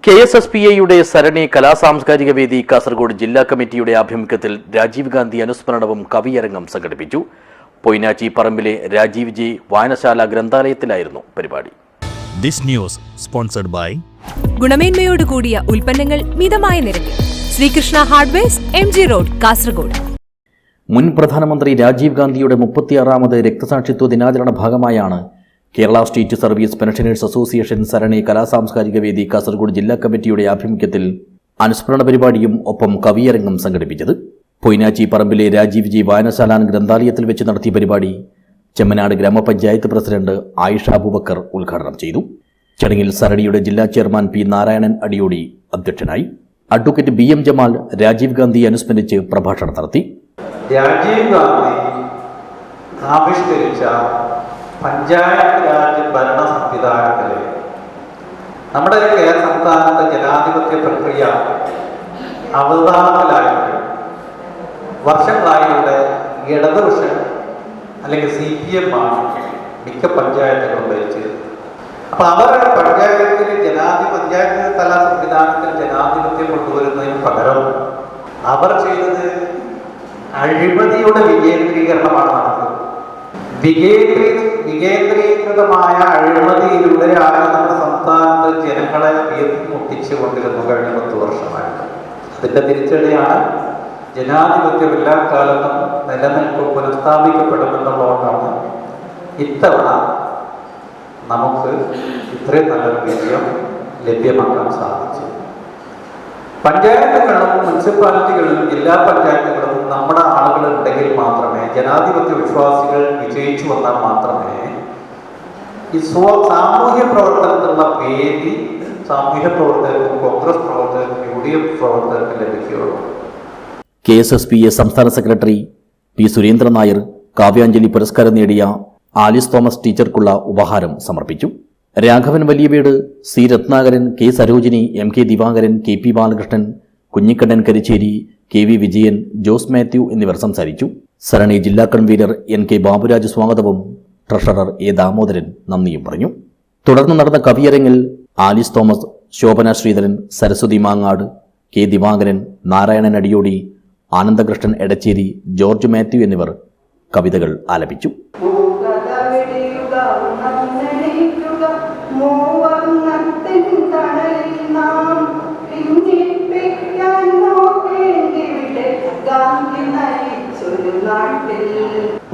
KSSPA സരണി കലാസാംസ്കാരിക വേദി കാസർഗോഡ് ജില്ലാ കമ്മിറ്റിയുടെ ആഭിമുഖ്യത്തിൽ രാജീവ് ഗാന്ധി അനുസ്മരണവും കവിയരങ്ങും സംഘടിപ്പിച്ചു. പൊയ്നാച്ചി പറമ്പിലെ രാജീവ് ജി വായനശാല ഗ്രന്ഥാലയത്തിലായിരുന്നു പരിപാടി. This news sponsored by ഗുണമേന്മയോട് കൂടിയ ഉൽപ്പന്നങ്ങൾ മിതമായ നിരക്കിൽ Sreekrishna hardwares MG road Kasaragod. മുൻ പ്രധാനമന്ത്രി രാജീവ് ഗാന്ധിയുടെ 36ാമത് രക്തസാക്ഷിത്വ ദിനാചരണ ഭാഗമായാണ് Kerala state service pensioners association Sarani കലാസാംസ്കാരിക വേദി കാസർഗോഡ് ജില്ലാ കമ്മിറ്റിയുടെ ആഭിമുഖ്യത്തിൽ അനുസ്മരണ പരിപാടിയും ഒപ്പം കവിയരങ്ങും സംഘടിപ്പിച്ചത്. പൊയ്നാച്ചി പറമ്പിലെ രാജീവ് ജി വായനശാല ഗ്രന്ഥാലയത്തിൽ വെച്ച് നടത്തിയ പരിപാടി ചെമ്മനാട് ഗ്രാമപഞ്ചായത്ത് പ്രസിഡന്റ് ആയിഷ അബൂബക്കർ ഉദ്ഘാടനം ചെയ്തു. ചടങ്ങിൽ സരണിയുടെ ജില്ലാ ചെയർമാൻ പി നാരായണൻ അടിയോടി അധ്യക്ഷനായി. അഡ്വക്കേറ്റ് BM ജമാൽ രാജീവ് ഗാന്ധി അനുസ്മരിച്ച് പ്രഭാഷണം നടത്തി. രാജീവ് ഗാന്ധി ആവിഷ്കരിച്ച പഞ്ചായത്ത് രാജ് ഭരണ സംവിധാനത്തിലെ നമ്മുടെ കേരള സംസ്ഥാനത്തെ ജനാധിപത്യ പ്രക്രിയ അവതാളത്തിലായിട്ട് വർഷങ്ങളായിവിടെ ഇടതുപക്ഷം അല്ലെങ്കിൽ CPM ആണ് മിക്ക പഞ്ചായത്തുകളും ഭരിച്ചത്. അപ്പൊ അവരുടെ പഞ്ചായത്തിൽ പഞ്ചായത്ത് തല സംവിധാനത്തിൽ ജനാധിപത്യം കൊണ്ടുവരുന്നതിന് പകരം അവർ ചെയ്തത് അഴിമതിയുടെ വികേന്ദ്രീകരണമാണ് നടന്നത്. വികേന്ദ്രീകൃതമായ അഴിമതിയിലൂടെയാണ് നമ്മുടെ സംസ്ഥാനത്ത് ജനങ്ങളെ വീർമുട്ടിച്ചു കൊണ്ടിരുന്നു കഴിഞ്ഞ 10 വർഷമായിട്ട്. അതിന്റെ തിരിച്ചടിയാണ് ജനാധിപത്യം എല്ലാ കാലത്തും നിലനിൽക്കും പുനഃസ്ഥാപിക്കപ്പെടുമെന്നുള്ളതുകൊണ്ടാണ് ഇത്തവണ നമുക്ക് ഇത്രയും നല്ലൊരു വിജയം ലഭ്യമാക്കാൻ സാധിച്ചു. പഞ്ചായത്തുകളിലും മുനിസിപ്പാലിറ്റികളിലും ജില്ലാ പഞ്ചായത്തുകളിലും നമ്മുടെ ആളുകൾ ഉണ്ടെങ്കിൽ മാത്രമേ, ജനാധിപത്യ വിശ്വാസികൾ വിജയിച്ചു വന്നാൽ മാത്രമേ ഈ സാമൂഹ്യ പ്രവർത്തനത്തിലുള്ള വേദി സാമൂഹ്യ പ്രവർത്തകർക്കും കോൺഗ്രസ് പ്രവർത്തകർക്കും UDF പ്രവർത്തകർക്കും ലഭിക്കുകയുള്ളൂ. KSSPA സംസ്ഥാന സെക്രട്ടറി P സുരേന്ദ്രൻ നായർ കാവ്യാഞ്ജലി പുരസ്കാരം നേടിയ ആലിസ് തോമസ് ടീച്ചർക്കുള്ള ഉപഹാരം സമർപ്പിച്ചു. Raghavan വലിയവീട്, C Ratnakaran, K Sarojini, MK Divakaran, KP Balakrishnan, Kunhikannan Karichery, KV Vijayan, Jose Mathew എന്നിവർ സംസാരിച്ചു. സരണി ജില്ലാ കൺവീനർ NK ബാബുരാജ് സ്വാഗതവും ട്രഷറർ A ദാമോദരൻ നന്ദിയും പറഞ്ഞു. തുടർന്ന് നടന്ന കവിയരങ്ങിൽ ആലിസ് തോമസ്, ശോഭന ശ്രീധരൻ, സരസ്വതി മാങ്ങാട്, K ദിവാകരൻ, നാരായണൻ അടിയോടി, ആനന്ദകൃഷ്ണൻ എടച്ചേരി, ജോർജ് മാത്യു എന്നിവർ കവിതകൾ ആലപിച്ചു.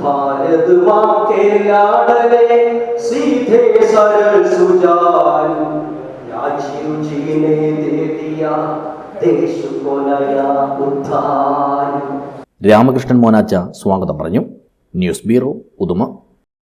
भारत माँ के लाडले सीधे सरल सुजान, राजीव जी ने दे दिया देश को नया उत्थान. രാമകൃഷ്ണൻ മോനാച്ച സ്വാഗതം പറഞ്ഞു. News bureau, Uduma.